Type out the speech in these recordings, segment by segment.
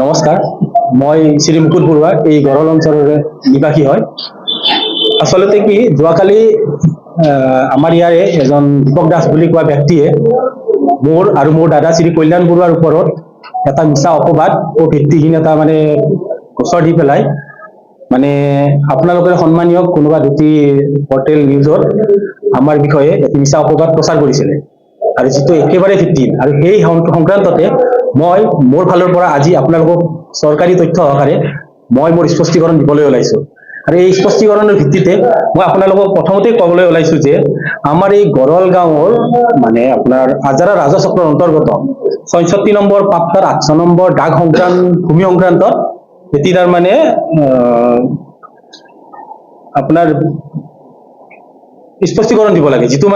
নমস্কাৰ, মই শ্ৰী মুকুট বৰুৱা এই গড়ল অঞ্চলৰে নিবাসী হয়। আচলতে কি যোৱাকালি আমাৰ ইয়াৰে এজন দীপক দাস বুলি কোৱা ব্যক্তিয়ে মোৰ আৰু মোৰ দাদা শ্ৰী কল্যাণ বৰুৱাৰ ওপৰত এটা মিছা অপবাদ ও ভিত্তিহীন এটা গোচৰ দি পেলাই আপোনালোকে সন্মানীয় কোনোবা দুটি পৰ্টেল নিউজত আমাৰ বিষয়ে এটি মিছা অপবাদ প্ৰচাৰ কৰিছিলে আৰু যিটো একেবাৰে ভিত্তিহীন। আৰু সেই সংক্ৰান্ততে মই মোৰ ফালৰ পৰা আজি আপোনালোকক চৰকাৰী তথ্য সহকাৰে মই মোৰ স্পষ্টীকৰণ দিবলৈ ওলাইছো। আৰু এই স্পষ্টীকৰণৰ ভিত্তিতে মই আপোনালোকক প্ৰথমতে ক'বলৈ ওলাইছো যে আমাৰ এই গড়ল গাঁৱৰ আপোনাৰ আজাৰা ৰাজচক্ৰৰ অন্তৰ্গত ৬৬ নম্বৰ পাপ্তাৰ ৮ নম্বৰ দাগ ভূমি সংক্ৰান্তত এটি আপোনাৰ স্পষ্টীকৰণ দিব লাগে, যিটো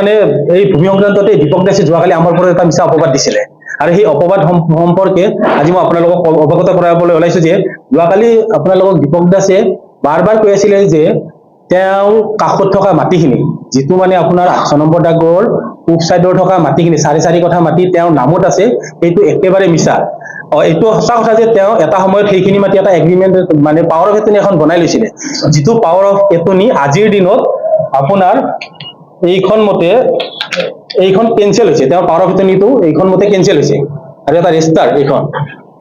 এই ভূমি সংক্ৰান্ততে দীপক দাসে যোৱাকালি আমাৰ ওপৰত এটা মিছা অপবাদ দিছিলে। আৰু সেই অপবাদ সম্পৰ্কে আজি মই আপোনালোকক অৱগত কৰাবলৈ ওলাইছো যে যোৱাকালি আপোনালোকক দীপক দাসে বাৰ বাৰ কৈ আছিলে যে তেওঁৰ কাষত থকা মাটিখিনি, যিটো আপোনাৰ ৮ নম্বৰ দাগৰ পূব চাইডৰ থকা মাটিখিনি ৪.৫ কঠা মাটি তেওঁৰ নামত আছে, এইটো একেবাৰে মিছা। এইটো সঁচা কথা যে তেওঁ এটা সময়ত সেইখিনি মাটি এটা এগ্ৰিমেণ্ট পাৱাৰ অফ এটৰ্নি এখন বনাই লৈছিলে, যিটো পাৱাৰ অফ এটৰ্নি আজিৰ দিনত আপোনাৰ এইখন কেঞ্চেল হৈছে। তেওঁৰ পাৱাৰ অফ এটৰ্নিটো এইখন মতে কেঞ্চেল হৈছে আৰু এটা ৰেজিষ্টাৰ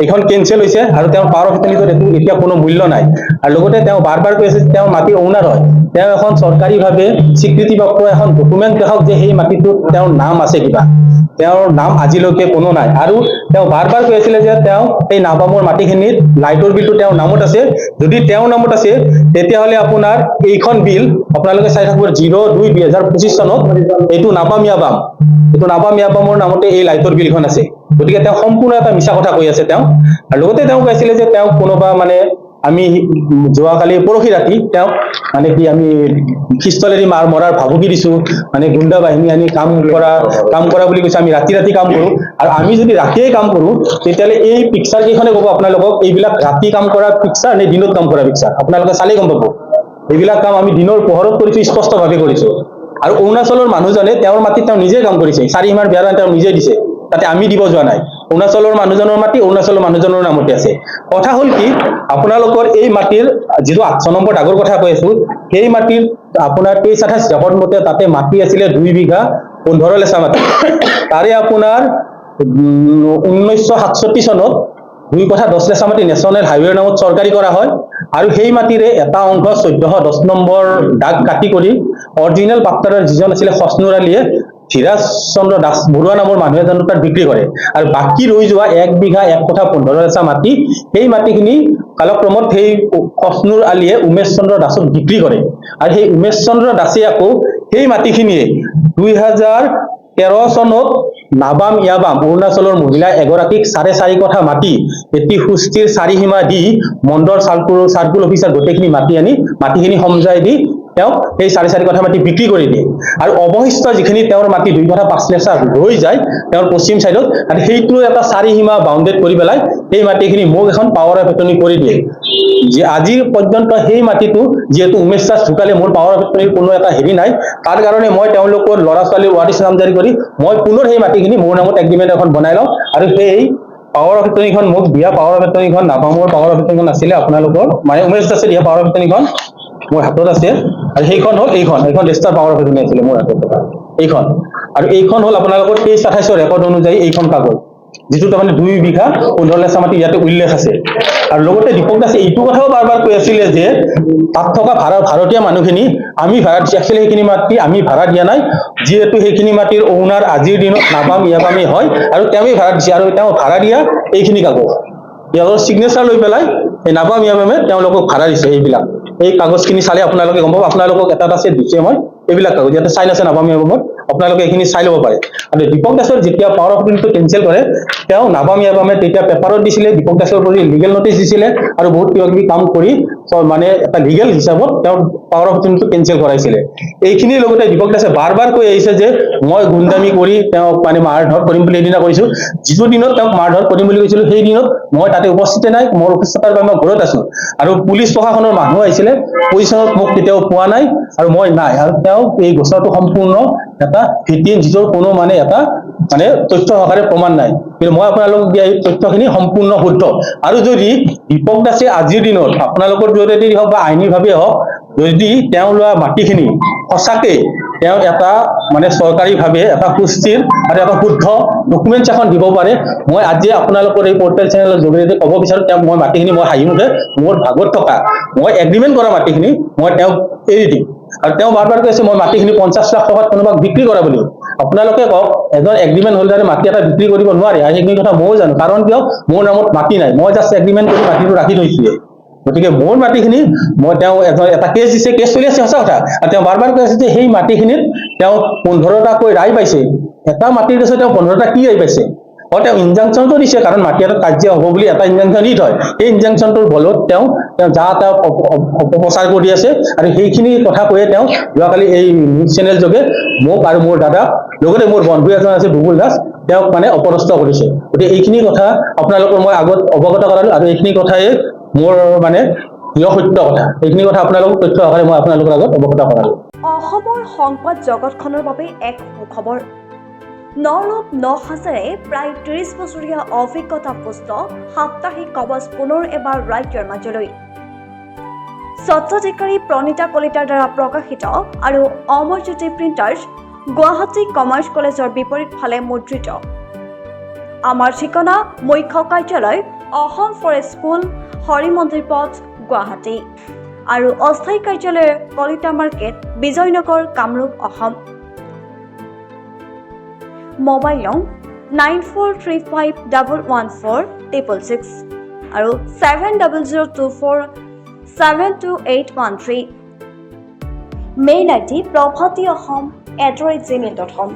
এইখন কেঞ্চেল হৈছে আৰু তেওঁৰ পাৱাৰ অফ এটৰ্নিটোত এতিয়া কোনো মূল্য নাই। আৰু লগতে তেওঁ বাৰ বাৰ কৈ আছে যে তেওঁ মাটিৰ অ'নাৰ হয়। তেওঁ এখন চৰকাৰীভাৱে স্বীকৃতিপ্ৰাপ্ত এখন ডকুমেণ্ট দেখাওক যে সেই মাটিটোত তেওঁৰ নাম আছে কিবা। তেওঁৰ নাম আজিলৈকে কোনো নাই। আৰু তেওঁ বাৰ বাৰ কৈ আছিলে যে তেওঁ এই নাবামৰ মাটিখিনিত লাইটৰ বিলটো তেওঁৰ নামত আছে। যদি তেওঁৰ নামত আছে তেতিয়াহ'লে আপোনাৰ এইখন বিল আপোনালোকে চাই থাকিব ০২/২০২৫ চনত এইটো নাবাম ইয়াবামৰ নামতে এই লাইটৰ বিলখন আছে। গতিকে তেওঁ সম্পূৰ্ণ এটা মিছা কথা কৈ আছে তেওঁ। আৰু লগতে তেওঁ কৈছিলে যে তেওঁক কোনোবা আমি যোৱাকালি পৰহি ৰাতি তেওঁক আমি পিষ্টলেৰে মৰাৰ ভাবুকি দিছো, গুণ্ডা বাহিনী আনি কাম কৰা বুলি কৈছে। আমি ৰাতি কাম কৰো, আৰু আমি যদি ৰাতিয়ে কাম কৰো তেতিয়াহ'লে এই পিকচাৰ কেইখনে ক'ব আপোনালোকক এইবিলাক ৰাতি কাম কৰা পিকচাৰ নে দিনত কাম কৰা পিকচাৰ। আপোনালোকে চালেই গম পাব এইবিলাক কাম আমি দিনৰ পোহৰত কৰিছো, স্পষ্টভাৱে কৰিছো। আৰু অৰুণাচলৰ মানুহজনে তেওঁৰ মাটিত তেওঁ নিজে কাম কৰিছে, ৪ সীমাৰ বেৰা তেওঁ নিজে দিছে, তাতে আমি দিব যোৱা নাই। অৰুণাচলৰ মানুহজনৰ মাটি অৰুণাচলৰ মানুহজনৰ নামতে আছে। কথা হ'ল কি, আপোনালোকৰ এই মাটিৰ যিটো ৮ নম্বৰ দাগৰ কথা কৈ আছো, সেই মাটিৰ আপোনাৰ ২৩-২৮ ৰেকৰ্ড মতে তাতে মাটি আছিলে ২ বিঘা ১৫ লেচা মাটি। তাৰে আপোনাৰ ১৯৬৭ চনত ২ কঠা ১০ লেচা মাটি নেশ্যনেল হাইৱেৰ নামত চৰকাৰী কৰা হয়। আৰু সেই মাটিৰে এটা অংশ ১৪১০ নম্বৰ দাগ কাটি কৰি অৰিজিনেল পাট্টাদাৰ যিজন আছিলে খছনুৰ আলীয়ে ধীৰাজ চন্দ্ৰ দাস বৰুৱা নামৰ মানুহ এজনৰ তাত বিক্ৰী কৰে। আৰু বাকী ৰৈ যোৱা ১ বিঘা ১ কঠা ১৫ লেচা মাটি, সেই মাটিখিনি কালক্ৰমত সেই খছনুৰ আলীয়ে উমেশ চন্দ্ৰ দাসক বিক্ৰী কৰে। আৰু সেই উমেশ চন্দ্ৰ দাসে আকৌ সেই মাটিখিনিয়ে ২০১৩ চনত নাবাম ইয়াবাম অৰুণাচলৰ মহিলা এগৰাকীক ৪.৫ কঠা মাটি এটি সুস্থিৰ ৪ সীমা দি মণ্ডল চাৰ্কুল অফিচাৰ গোটেইখিনি মাটি আনি মাটিখিনি সমজাই দি তেওঁক সেই ৪.৫ কঠা মাটি বিক্ৰী কৰি দিয়ে। আৰু অৱশিষ্ট যিখিনি তেওঁৰ মাটি ২ কঠা ৫ লেচা ৰৈ যায় তেওঁৰ পশ্চিম চাইডত, আৰু সেইটো এটা ৪ সীমা বাউণ্ডেড কৰি পেলাই সেই মাটিখিনি মোক এখন পাৱাৰ অফ এটৰ্নি কৰি দিয়ে। যে আজিৰ পৰ্যন্ত সেই মাটিটো যিহেতু উমেশ দাস ঢুকালে, মোৰ পাৱাৰ অফ এটৰ্নিৰ কোনো এটা হেৰি নাই। তাৰ কাৰণে মই তেওঁলোকৰ ল'ৰা ছোৱালীৰ ৱাৰিছ নামজাৰি কৰি মই পুনৰ সেই মাটিখিনি মোৰ নামত এগ্ৰিমেণ্ট এখন বনাই লওঁ। আৰু সেই পাৱাৰ অফ এটৰ্নিখন মোক দিয়া পাৱাৰ অফ এটৰ্নিখন নাবামৰ পাৱাৰ অফ এটৰ্নিখন আছিলে আপোনালোকৰ উমেশ দাসে দিয়া পাৱাৰ অফ এটৰ্নিখন মোৰ হাতত আছে। আৰু সেইখন হ'ল এইখন ৰেজিষ্টাৰ পাৱাৰ অফ এটৰ্নি আছিলে মোৰ হাতত থকা এইখন। আৰু এইখন হ'ল আপোনালোকৰ ২৩-২৮ ৰেকৰ্ড অনুযায়ী এইখন কাগজ, যিটো ২ বিঘা ১৫ লেচা মাটি ইয়াতে উল্লেখ আছে। আৰু লগতে দীপক দাসে এইটো কথাও বাৰ বাৰ কৈ আছিলে যে তাত থকা ভাড়াতীয়া মানুহখিনি আমি ভাড়া দিছে। একচুৱেলি সেইখিনি মাটি আমি ভাড়া দিয়া নাই, যিহেতু সেইখিনি মাটিৰ অ'নাৰ আজিৰ দিনত নাবাম ইয়াবামেই হয় আৰু তেওঁই ভাড়া দিছে। আৰু তেওঁ ভাড়া দিয়া এইখিনি কাগজ, ইয়াৰ চিগনেচাৰ লৈ পেলাই এই নাবাম ইয়াবামে তেওঁলোকক ভাড়া দিছে। এই কাগজখিনি চালে আপোনালোকে গম পাব। আপোনালোকক এটা দিছে মই এইবিলাক কাগজ, ইয়াতে চাইন আছে নাবাম ইয়াবামত, আপোনালোকে এইখিনি চাই ল'ব পাৰে। আৰু দীপক দাসৰ যেতিয়া পাৱাৰ অফ এটৰ্নিটো কেঞ্চেল কৰে, তেওঁ নাবাম ইয়াবামে তেতিয়া পেপাৰত দিছিলে, দীপক দাসৰ প্ৰতি লিগেল নটিচ দিছিলে আৰু বহুত কিবা কিবি কাম কৰি এটা লিগেল হিচাপত তেওঁ পাৱাৰ অফ এটৰ্নিটো কেঞ্চেল কৰাইছিলে। এইখিনিৰ লগতে দীপক দাসে বাৰ বাৰ কৈ আহিছে যে মই গুণ্ডামি কৰি তেওঁক মাৰ ধৰ কৰিম বুলি এদিনা কৈছো। যিটো দিনত তেওঁক মাৰ ধৰ কৰিম বুলি কৈছিলো সেই দিনত মই তাতে উপস্থিত নাই, মোৰ অসুস্থতাৰ বাবে মই ঘৰত আছো। আৰু পুলিচ প্ৰশাসনৰ মানুহ আহিছিলে, পজিশ্যনত মোক কেতিয়াও পোৱা নাই আৰু মই নাই। আৰু তেওঁ এই গোচৰটো সম্পূৰ্ণ এটা ভিত্তিহীন, যিটোৰ কোনো মানে এটা মানে তথ্য সহকাৰে প্ৰমাণ নাই। কিন্তু মই আপোনালোকক দিয়া এই তথ্যখিনি সম্পূৰ্ণ শুদ্ধ। আৰু যদি দীপক দাসে আজিৰ দিনত আপোনালোকৰ জৰিয়তে হওক বা আইনীভাৱে হওক যদি তেওঁ লোৱা মাটিখিনি সঁচাকে তেওঁ এটা মানে চৰকাৰীভাৱে এটা সুস্থিৰ আৰু এটা শুদ্ধ ডকুমেণ্টছ এখন দিব পাৰে, মই আজি আপোনালোকৰ এই পৰ্টেল চেনেলৰ জৰিয়তে ক'ব বিচাৰোঁ তেওঁক মই মাটিখিনি মই হাঁহি মুখে মোৰ ভাগত থকা মই এগ্ৰিমেণ্ট কৰা মাটিখিনি মই তেওঁক এৰি দিম। আৰু তেওঁ বাৰ বাৰ কৈছে মই মাটিখিনি 50 লাখ টকাত কোনোবাক বিক্ৰী কৰা বুলি। আপোনালোকে কওক এজন এগ্ৰিমেণ্ট হোল্ডাৰে মাটি এটা বিক্ৰী কৰিব নোৱাৰে, আৰু সেইখিনি কথা ময়ো জানো। কাৰণ কিয় মোৰ নামত মাটি নাই, মই জাষ্ট এগ্ৰিমেণ্ট কৰি মাটিটো ৰাখি থৈছোৱে। গতিকে মোৰ মাটিখিনি মই তেওঁ এটা কেছ দিছে, কেছ চলি আছে সঁচা কথা। আৰু তেওঁ বাৰ বাৰ কৈ আছে যে সেই মাটিখিনিত তেওঁ 15টাকৈ ৰায় পাইছে। এটা মাটিৰ পিছত তেওঁ 15টা কি ৰায় পাইছে? তেওঁ ইনজাংচনটো দিছে, কাৰণ মাটি এটা কাৰ্য হ'ব বুলি এটা ইনজাংচন দি থয়। সেই ইনজাংচনটোৰ বলত তেওঁ যা তা অপপ্ৰচাৰ কৰি আছে, আৰু সেইখিনি কথা কৈয়ে তেওঁ যোৱাকালি এই নিউজ চেনেল যোগে মোক আৰু মোৰ দাদাক লগতে মোৰ বন্ধু এজন আছে বুবুল দাস তেওঁক মানে অপদস্থ কৰিছে। গতিকে এইখিনি কথা আপোনালোকৰ মই আগত অৱগত কৰালো, আৰু এইখিনি কথাই মোৰ মানে সত্য কথা। এইখিনি কথা আপোনালোকক তথ্য সহকাৰে মই আপোনালোকৰ আগত অৱগত কৰালো। অসমৰ সংবাদ জগতখনৰ বাবে এক সুখবৰ। নৰূপ নহাজেৰে প্ৰায় 30 বছৰীয়া অভিজ্ঞতাপুষ্ট সাপ্তাহিক কবচ পুনৰ এবাৰ ৰাজ্যৰ মাজলৈ। স্বত্বাধিকাৰী প্ৰণীতা কলিতাৰ দ্বাৰা প্ৰকাশিত আৰু অমৰজ্যোতি প্ৰিণ্টাৰ্ছ, গুৱাহাটী কমাৰ্চ কলেজৰ বিপৰীত ফালে মুদ্ৰিত। আমাৰ ঠিকনা মুখ্য কাৰ্যালয় অসম ফৰেষ্ট স্কুল, হৰি মন্দিৰ পথ, গুৱাহাটী, আৰু অস্থায়ী কাৰ্যালয় কলিতা মাৰ্কেট, বিজয়নগৰ, কামৰূপ, অসম। মোবাইল নং 9435114666 আৰু 7002472813। Mail ID prabhatiahom@gmail.com।